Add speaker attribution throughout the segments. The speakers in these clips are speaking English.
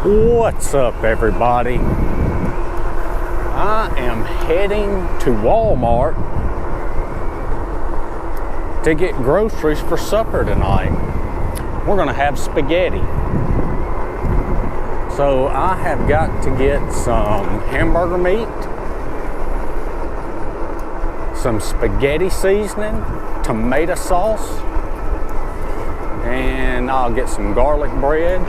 Speaker 1: What's up, everybody? I am heading to Walmart to get groceries for supper tonight. We're gonna have spaghetti. So I have got to get some hamburger meat, some spaghetti seasoning, tomato sauce, and I'll get some garlic bread.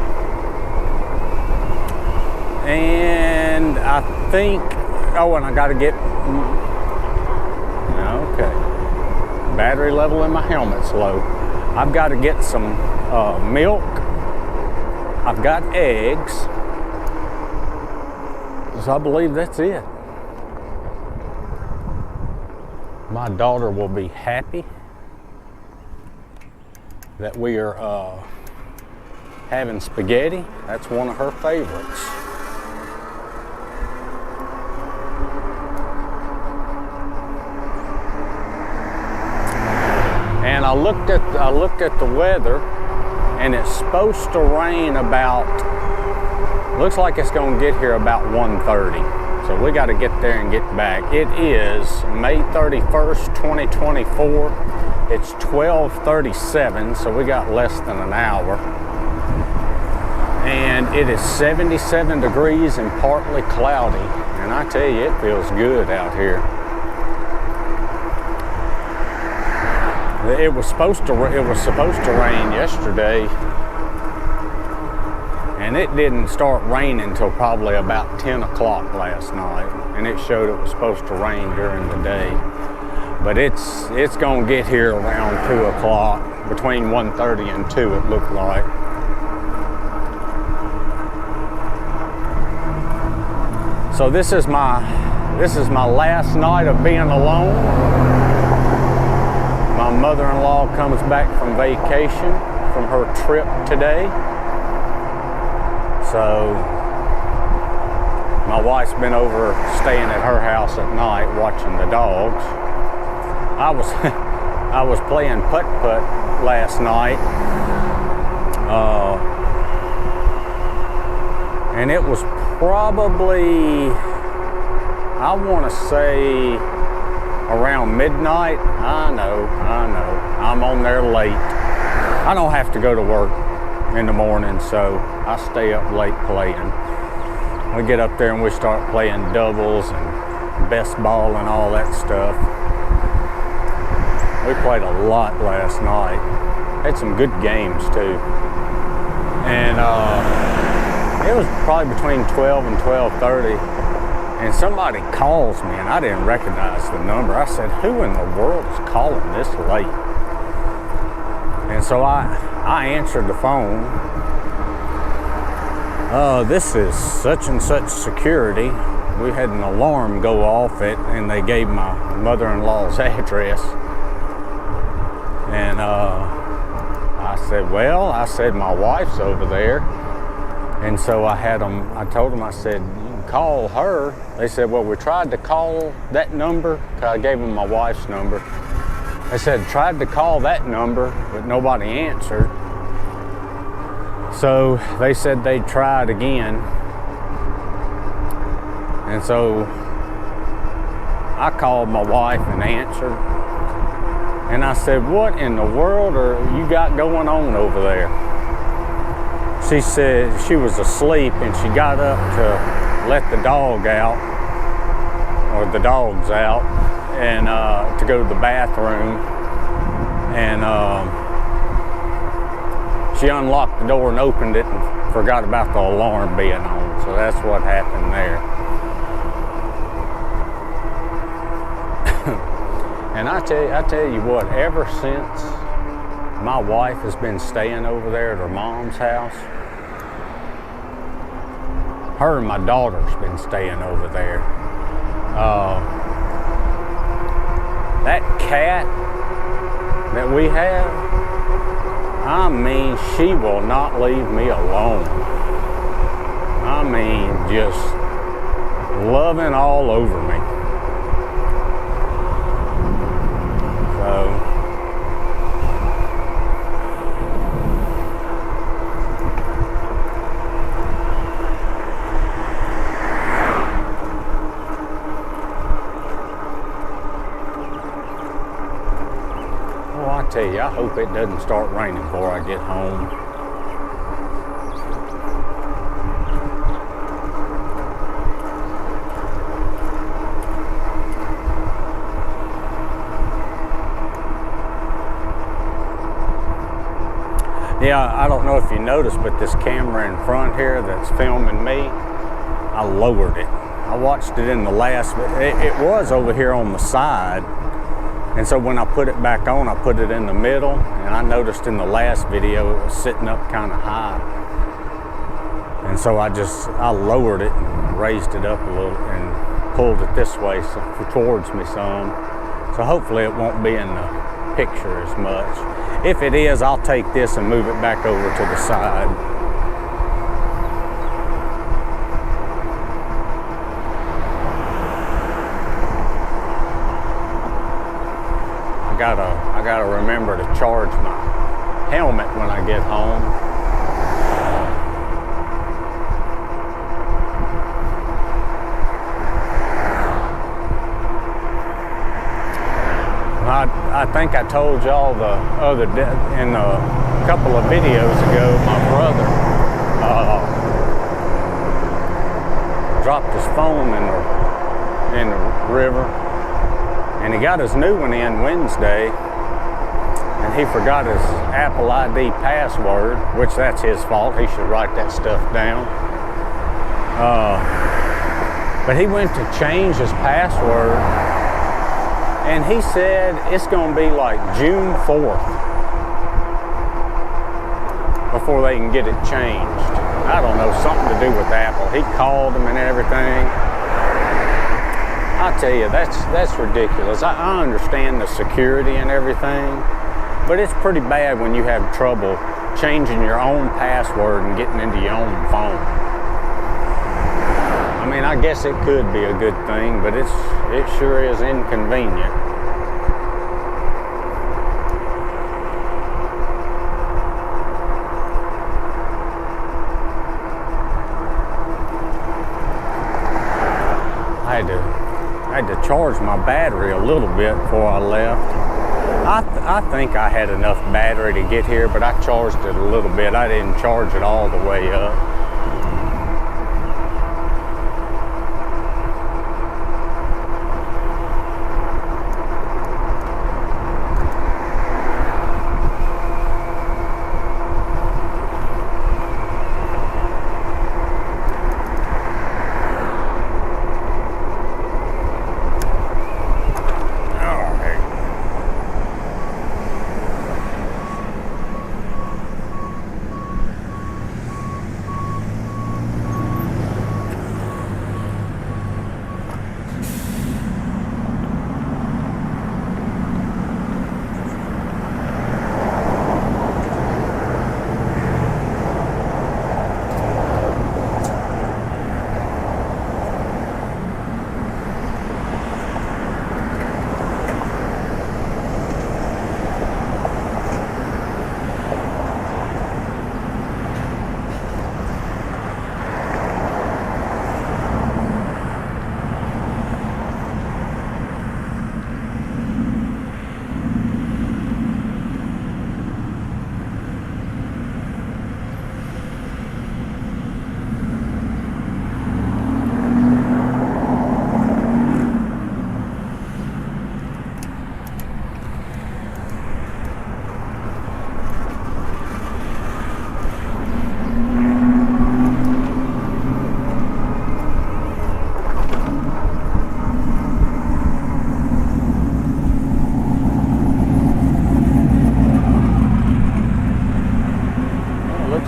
Speaker 1: And I think, oh, and I got to get, okay, battery level in my helmet's low. I've got to get some milk. I've got eggs. So I believe that's it. My daughter will be happy that we are having spaghetti. That's one of her favorites. And I looked at the weather, and it's supposed to rain about, looks like it's going to get here about 1:30. So we got to get there and get back. It is May 31st, 2024. It's 12:37, so we got less than an hour. And it is 77 degrees and partly cloudy. And I tell you, it feels good out here. It was supposed to rain yesterday, and it didn't start raining until probably about 10 o'clock last night, and it showed it was supposed to rain during the day. But it's gonna get here around 2 o'clock, between 1:30 and 2 it looked like. So this is my last night of being alone. My mother-in-law comes back from vacation from her trip today. So my wife's been over staying at her house at night watching the dogs. I was playing putt-putt last night. And it was probably, I want to say, around midnight. I know, I'm on there late. I don't have to go to work in the morning, so I stay up late playing. We get up there and we start playing doubles and best ball and all that stuff. We played a lot last night. Had some good games too. And it was probably between 12 and 12:30. And somebody calls me, and I didn't recognize the number. I said, who in the world is calling this late? And so I answered the phone. This is such and such security. We had an alarm go off, and they gave my mother-in-law's address. And I said, my wife's over there. And so I told them, I said, call her. They said, well, we tried to call that number. I gave them my wife's number. They said, tried to call that number, but nobody answered. So they said they'd try it again. And so I called my wife and answered. And I said, what in the world are you got going on over there? She said she was asleep, and she got up to let the dog out, or the dogs out, and to go to the bathroom. And she unlocked the door and opened it and forgot about the alarm being on. So that's what happened there. And I tell you what, ever since my wife has been staying over there at her mom's house, her and my daughter's been staying over there. That cat that we have, I mean, she will not leave me alone. I mean, just loving all over me. So tell you, I hope it doesn't start raining before I get home. Yeah, I don't know if you noticed, but this camera in front here that's filming me, I lowered it. I watched it in the last, it was over here on the side. And so when I put it back on, I put it in the middle. And I noticed in the last video, it was sitting up kind of high. And so I lowered it and raised it up a little and pulled it this way towards me some. So hopefully it won't be in the picture as much. If it is, I'll take this and move it back over to the side. I gotta remember to charge my helmet when I get home. I think I told y'all in a couple of videos ago, my brother dropped his phone in the river, and he got his new one in Wednesday, and he forgot his Apple ID password, which that's his fault. He should write that stuff down. But he went to change his password, and he said it's going to be like June 4th before they can get it changed. I don't know, something to do with Apple. He called them and everything. I tell you, that's ridiculous. I understand the security and everything, but it's pretty bad when you have trouble changing your own password and getting into your own phone. I mean, I guess it could be a good thing, but it sure is inconvenient. I had to charge my battery a little bit before I left. I think I had enough battery to get here, but I charged it a little bit. I didn't charge it all the way up.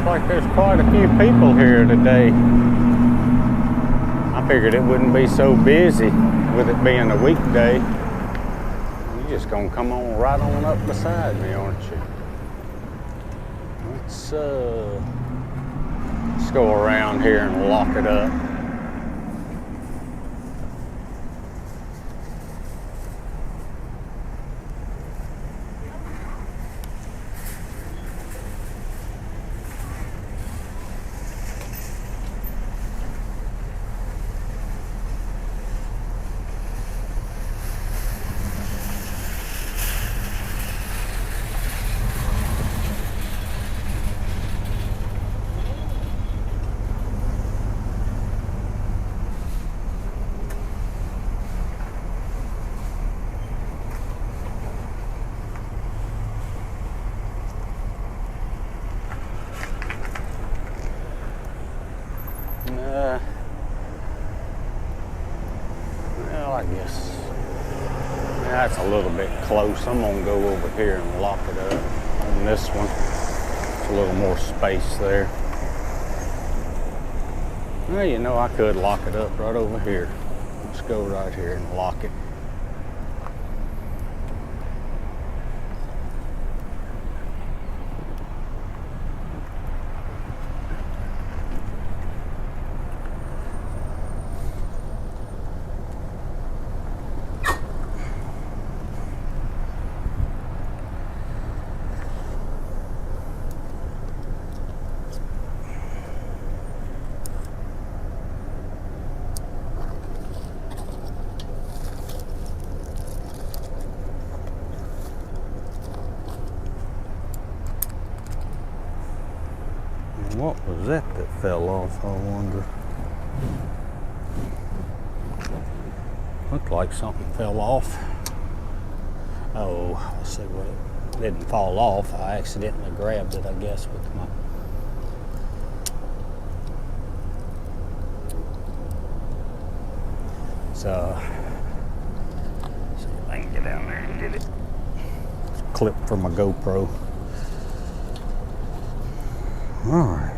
Speaker 1: Like there's quite a few people here today. I figured it wouldn't be so busy with it being a weekday. You're just gonna come on right on up beside me, aren't you? Let's go around here and lock it up. Well, I guess that's a little bit close. I'm gonna go over here and lock it up on this one. It's a little more space there. Well, you know, I could lock it up right over here. Let's go right here and lock it. What was that fell off, I wonder? Looked like something fell off. Oh, let's see what it didn't fall off. I accidentally grabbed it, I guess, with my... So, see if I can get down there and get it. Clip from my GoPro. All right.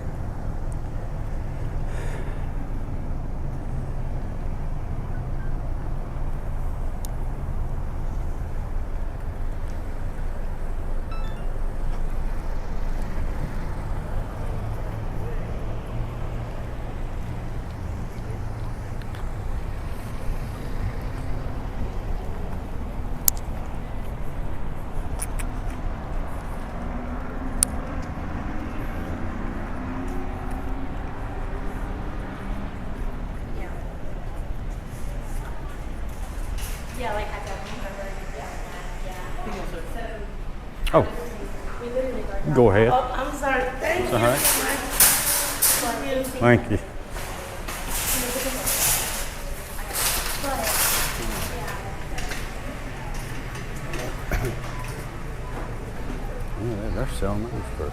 Speaker 2: Yeah, like I don't remember. Yeah.
Speaker 1: Oh, go ahead.
Speaker 2: Oh, I'm sorry. Thank you.
Speaker 1: All right. Thank you. Yeah, they're selling those for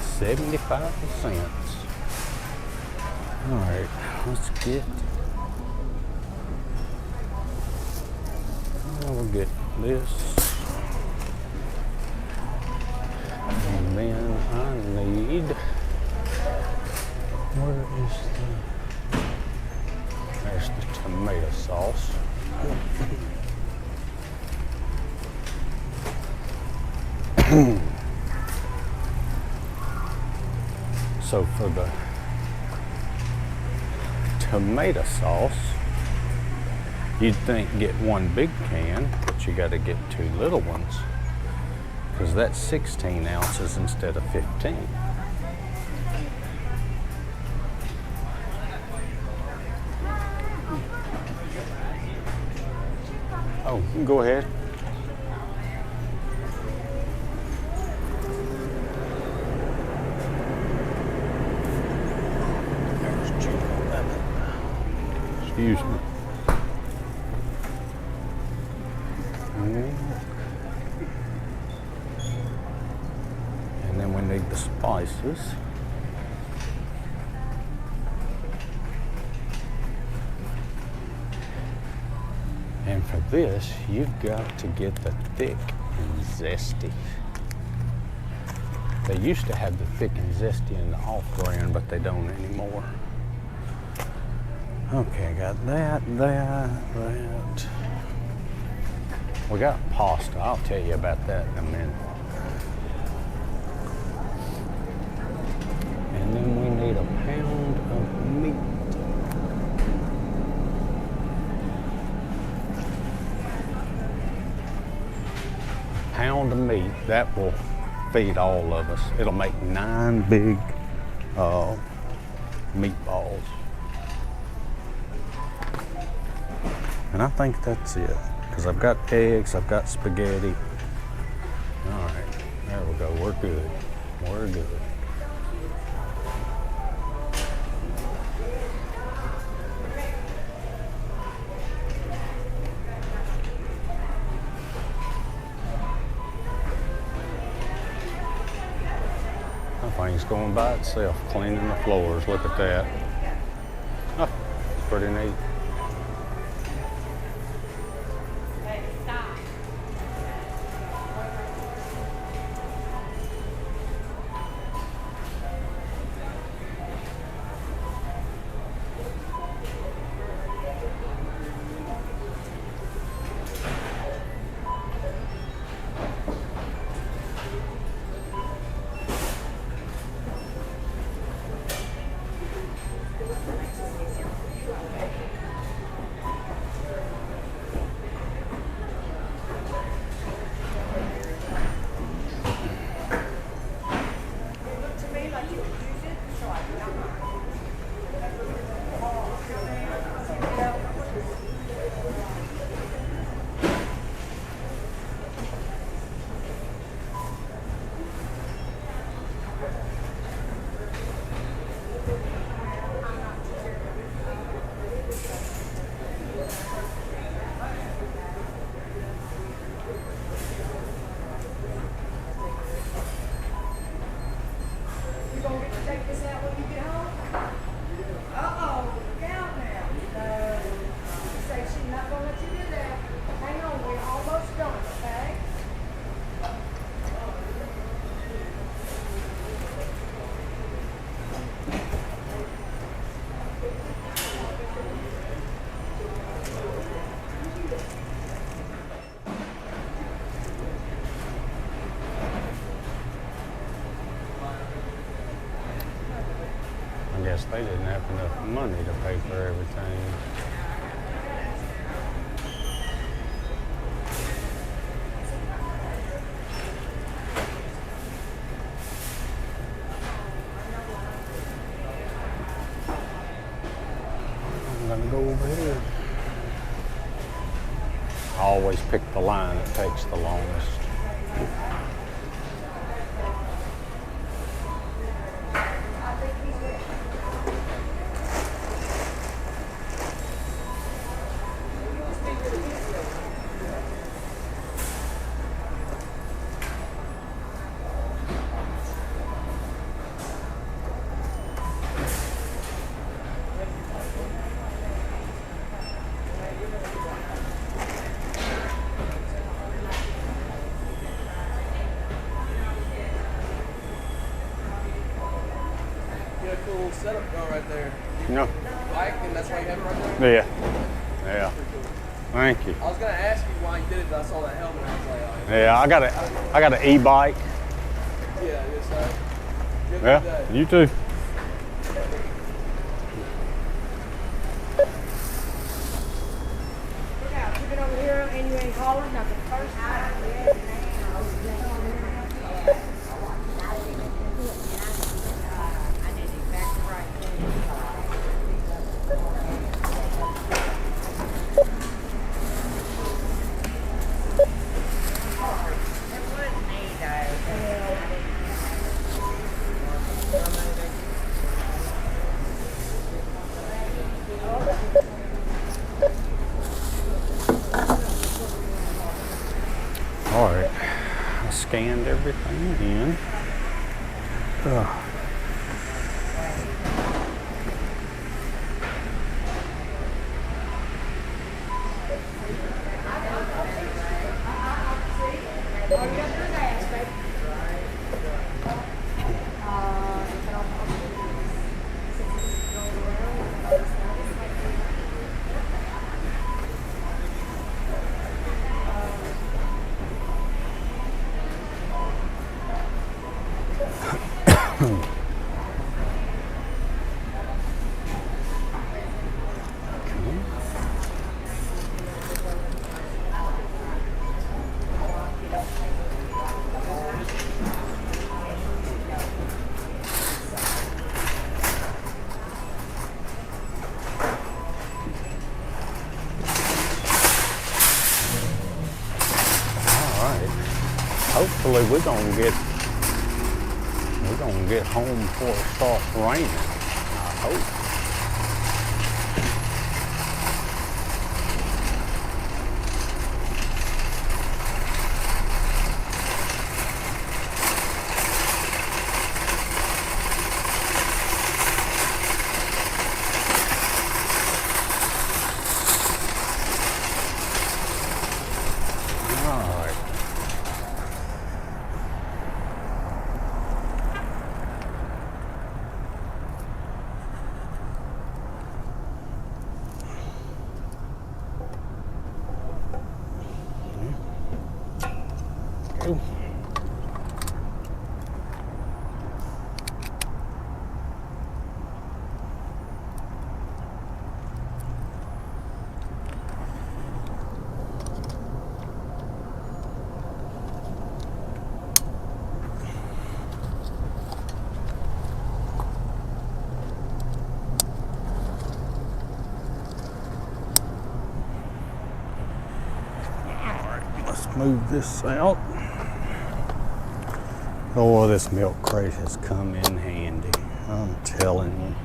Speaker 1: 75 cents. All right, let's get. We'll get this. And then I need. Where is there's the tomato sauce. So for the tomato sauce, you'd think get one big can, but you got to get 2 little ones because that's 16 ounces instead of 15. Oh, go ahead. Excuse me. And then we need the spices. And for this, you've got to get the thick and zesty. They used to have the thick and zesty in the off-brand, but they don't anymore. Okay, got that. We got pasta. I'll tell you about that in a minute. And then we need a pound of meat. Pound of meat, that will feed all of us. It'll make 9 big meatballs. And I think that's it. Because I've got eggs, I've got spaghetti. All right, there we go. We're good. We're good. That thing's going by itself, cleaning the floors. Look at that. Oh, it's pretty neat.
Speaker 2: Hey, stop.
Speaker 1: I guess they didn't have enough money to pay for everything. I'm gonna go over here. I always pick the line that takes the longest.
Speaker 3: Cool setup going right there.
Speaker 1: No.
Speaker 3: Bike, and that's why you have it right there?
Speaker 1: Yeah. Yeah. Thank you.
Speaker 3: I was gonna ask you why you did it, but I saw that helmet. I was like, oh,
Speaker 1: Yeah, I got an e-bike.
Speaker 3: yeah, yes, sir. Good
Speaker 1: Yeah,
Speaker 3: day.
Speaker 1: you too.
Speaker 2: Look out, you've been over here and you ain't hollered nothing. First time. I did exactly right. It wasn't me
Speaker 1: All right, I scanned everything in. Hopefully we're gonna get home before it starts raining. I hope. move this out. Oh, this milk crate has come in handy. I'm telling you.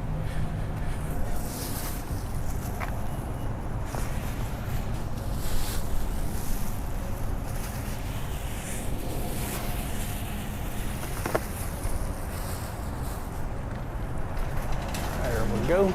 Speaker 1: There we go.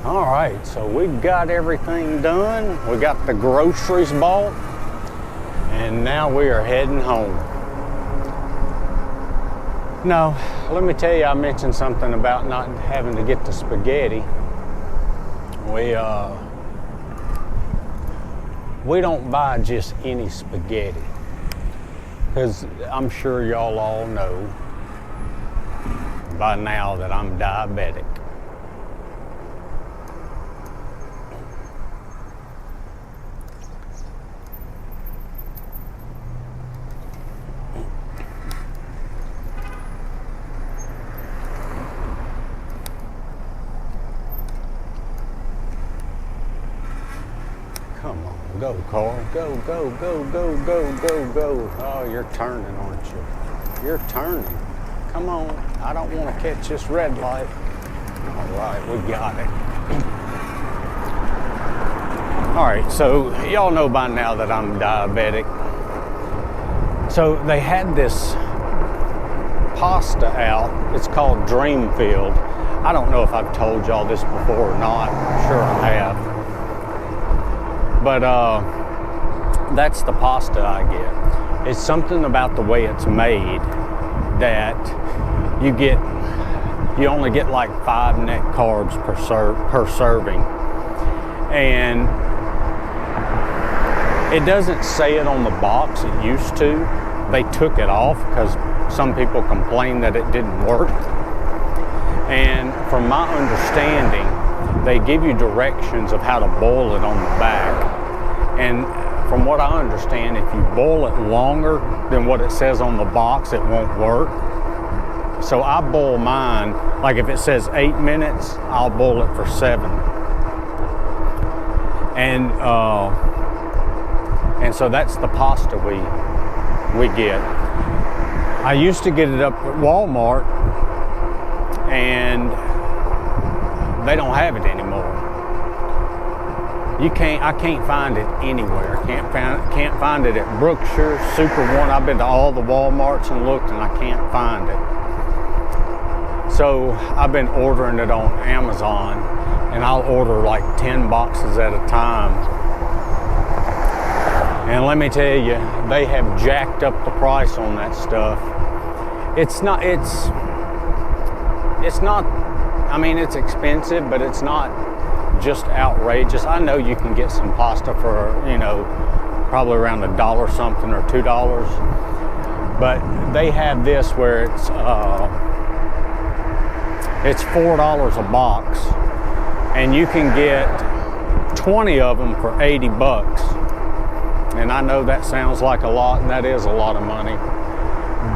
Speaker 1: All right, so we got everything done. We got the groceries bought, and now we are heading home. Now, let me tell you, I mentioned something about not having to get the spaghetti. We don't buy just any spaghetti, because I'm sure y'all all know by now that I'm diabetic. Come on, go, car. Go, go, go, go, go, go, go. Oh, you're turning, aren't you? You're turning. Come on. I don't want to catch this red light. All right, we got it. All right, so y'all know by now that I'm diabetic. So they had this pasta out. It's called Dreamfield. I don't know if I've told y'all this before or not. I'm sure I have. But that's the pasta I get. It's something about the way it's made that you only get like 5 net carbs per serving. And it doesn't say it on the box, it used to. They took it off because some people complained that it didn't work. And from my understanding, they give you directions of how to boil it on the back. And from what I understand, if you boil it longer than what it says on the box, it won't work. So I boil mine, like if it says 8 minutes, I'll boil it for 7. And so that's the pasta we get. I used to get it up at Walmart, and they don't have it anymore. I can't find it anywhere. Can't find it at Brookshire, Super One. I've been to all the Walmarts and looked, and I can't find it. So I've been ordering it on Amazon, and I'll order like 10 boxes at a time. And let me tell you, they have jacked up the price on that stuff. It's not, I mean, it's expensive, but it's not just outrageous. I know you can get some pasta for, probably around $1 something or $2, but they have this where it's $4 a box, and you can get 20 of them for 80 bucks. And I know that sounds like a lot, and that is a lot of money.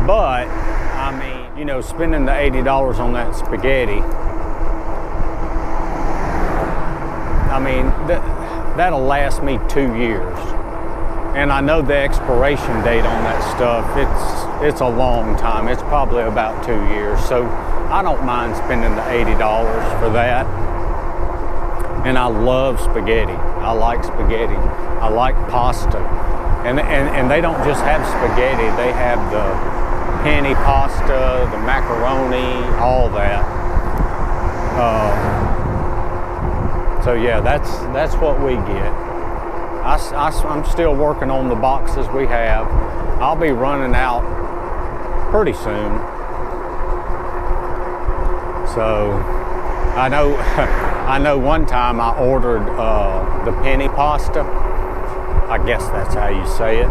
Speaker 1: But, I mean, spending the $80 on that spaghetti, I mean, that'll last me 2 years. And I know the expiration date on that stuff, it's a long time. It's probably about 2 years. So I don't mind spending the $80 for that. And I love spaghetti. I like spaghetti. I like pasta. And they don't just have spaghetti, they have the penny pasta, the macaroni, all that. So yeah, that's what we get. I'm still working on the boxes we have. I'll be running out pretty soon. So I know I know one time I ordered the penny pasta. I guess that's how you say it.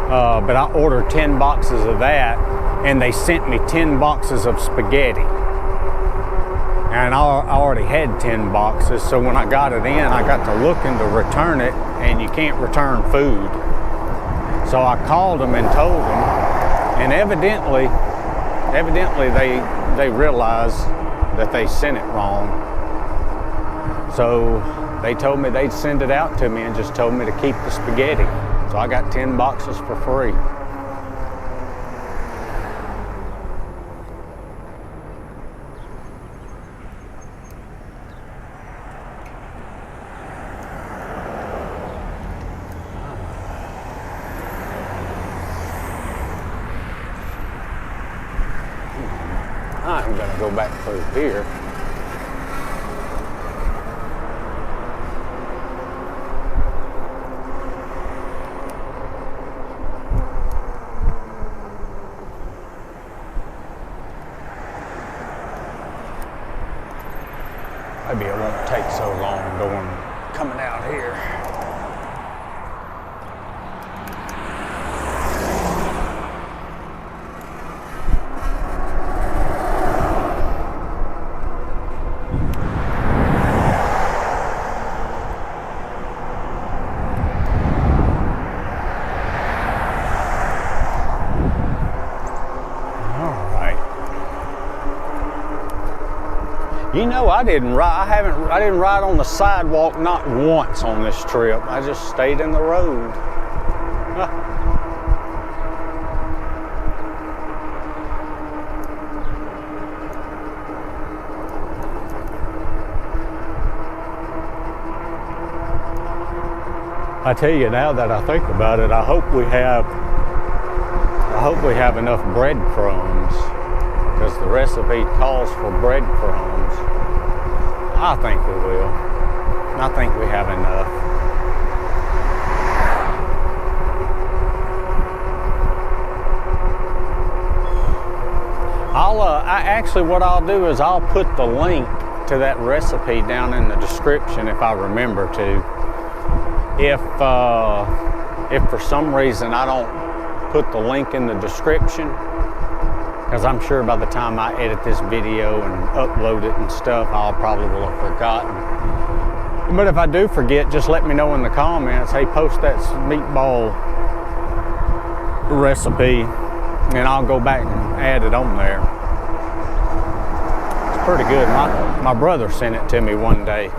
Speaker 1: But I ordered 10 boxes of that, and they sent me 10 boxes of spaghetti. And I already had 10 boxes, so when I got it in, I got to looking to return it, and you can't return food. So I called them and told them, and evidently they realized that they sent it wrong. So they told me they'd send it out to me and just told me to keep the spaghetti. So I got 10 boxes for free. I'm going to go back through here. Maybe it won't take so long coming out here. You know, I didn't ride on the sidewalk not once on this trip. I just stayed in the road. I tell you, now that I think about it, I hope we have enough breadcrumbs, because the recipe calls for breadcrumbs. I think we will. I think we have enough. What I'll do is I'll put the link to that recipe down in the description if I remember to. If for some reason I don't put the link in the description, because I'm sure by the time I edit this video and upload it and stuff, I'll probably will have forgotten. But if I do forget, just let me know in the comments. Hey, post that meatball recipe, and I'll go back and add it on there. It's pretty good. My brother sent it to me one day.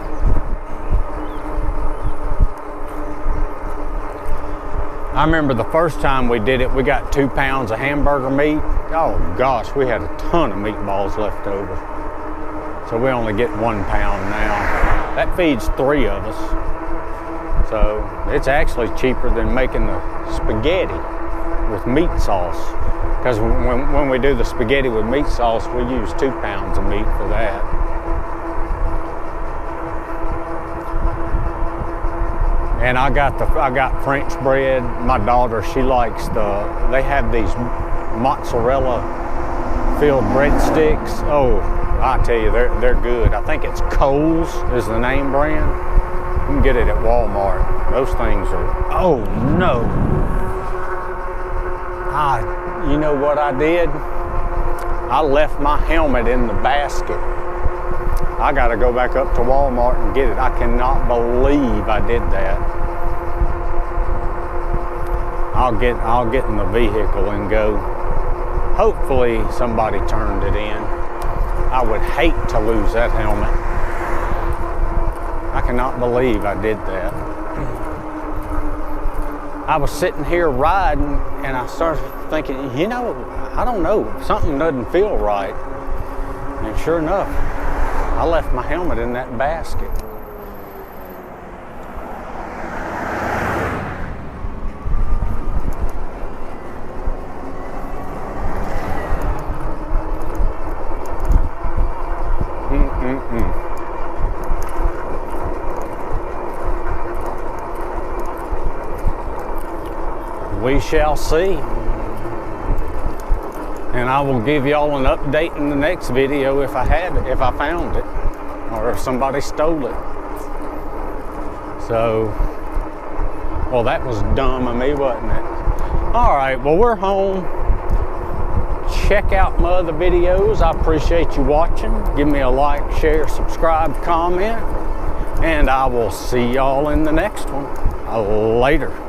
Speaker 1: I remember the first time we did it, we got 2 pounds of hamburger meat. Oh gosh, we had a ton of meatballs left over. So we only get 1 pound now. That feeds 3 of us. So it's actually cheaper than making the spaghetti with meat sauce. Because when we do the spaghetti with meat sauce, we use 2 pounds of meat for that. And I got French bread. My daughter, she likes they have these mozzarella filled breadsticks. Oh, I tell you, they're good. I think it's Coles is the name brand. You can get it at Walmart. Those things are, oh no. You know what I did? I left my helmet in the basket. I got to go back up to Walmart and get it. I cannot believe I did that. I'll get in the vehicle and go. Hopefully somebody turned it in. I would hate to lose that helmet. I cannot believe I did that. I was sitting here riding and I started thinking, you know, I don't know, something doesn't feel right. And sure enough, I left my helmet in that basket. we shall see. And I will give y'all an update in the next video if I found it, or if somebody stole it. So, well, that was dumb of me, wasn't it? All right, well, we're home. Check out my other videos. I appreciate you watching. Give me a like, share, subscribe, comment, and I will see y'all in the next one. Later.